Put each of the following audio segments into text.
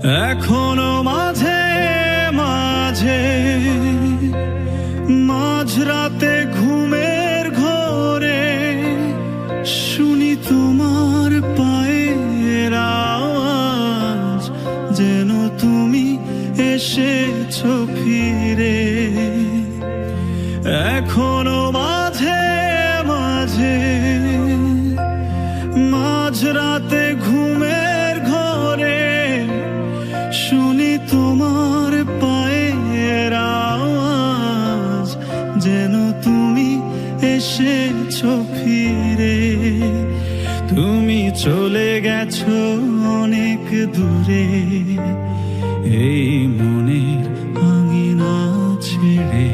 এখনো মাঝে মাঝে মাঝরাতে ঘুমের ঘোরে শুনি তোমার পায়ের আওয়াজ, যেন তুমি এসেছো ফিরে। এখনো মাঝে মাঝে মাঝরাতে ঘুমের ঘোরে শুনি তোমার পায়ের আওয়াজ, যেন তুমি এসেছো ফিরে। তুমি চলে গেছো অনেক দূরে, এই মনের আঙিনা ছেড়ে।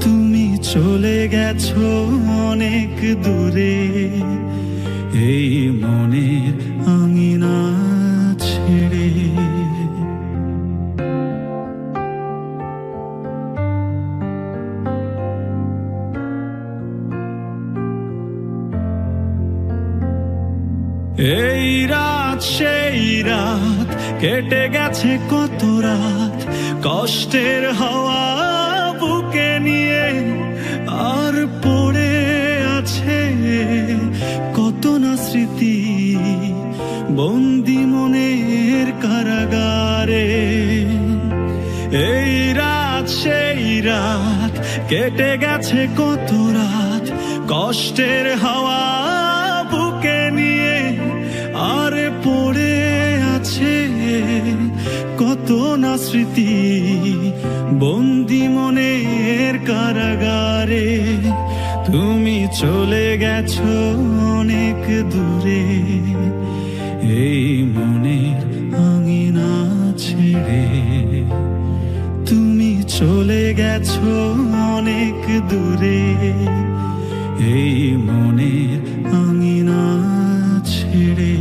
তুমি চলে গেছো অনেক দূরে, এই মনের আঙিনা ছেড়ে। এই রাত সেই রাত কেটে গেছে কত রাত, কষ্টের হাওয়া বুকে নিয়ে আর পড়ে আছে কত না স্মৃতি বন্দি মনের কারাগারে। এই রাত সেই রাত কেটে গেছে কত রাত, কষ্টের হাওয়া বুকে নিয়ে আর পড়ে আছে কত না স্মৃতি বন্দি মনের কারাগারে। তুমি চলে গেছো অনেক দূরে, এই মনের আঙিনা ছেড়ে। তুমি চলে গেছো অনেক দূরে, এই মনের আঙিনা ছেড়ে।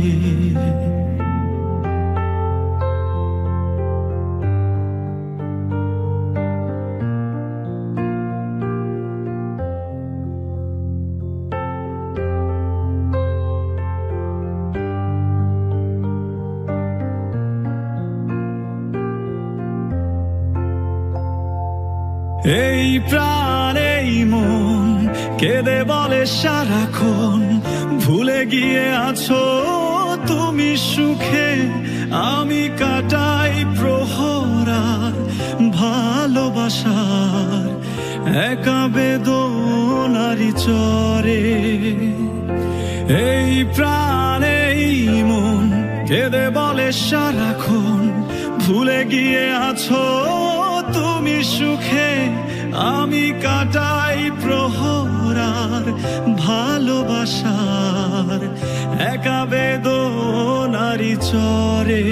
এই প্রাণ এই মন কেঁদে বলে সারাক্ষণ, ভুলে গিয়ে আছো তুমি সুখে। আমি কাটাই প্রহরার ভালোবাসার একা বেদনারি চরে। এই প্রাণ এই মন কেঁদে বলে সারাক্ষণ, ভুলে গিয়ে আছো তুমি সুখে। আমি কাটাই প্রহরার ভালোবাসার একা বেদনারি চরে।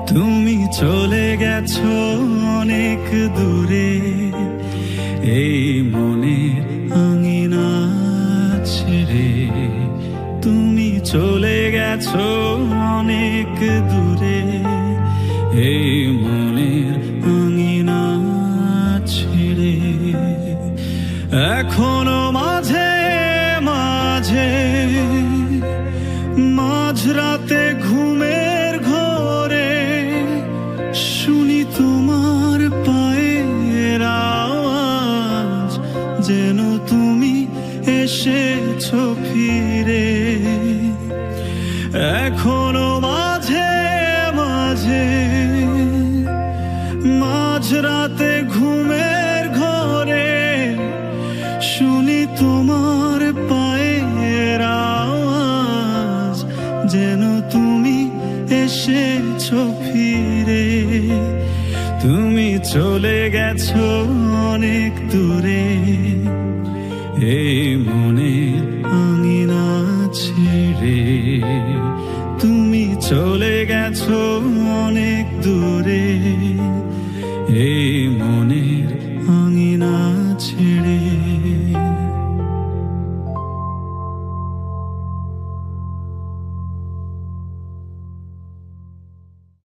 তুমি চলে গেছো অনেক দূরে, এই মনের আঙিনা ছেড়ে। তুমি চলে গেছো অনেক দূরে, এই মনের আঙিনা ছেড়ে। এখনো মাঝে মাঝে মাঝরাতে ঘুমের ঘোরে শুনি তোমার পায়ের আওয়াজ, যেন তুমি এসেছো ফিরে। এখনো মাঝে মাঝে মাঝরাতে ঘুমের ঘোরে শুনি তোমার পায়ের আওয়াজ, যেন তুমি এসেছো ফিরে। তুমি চলে গেছো অনেক দূরে, এই মনের আঙিনা ছেড়ে। তুমি চলে গেছো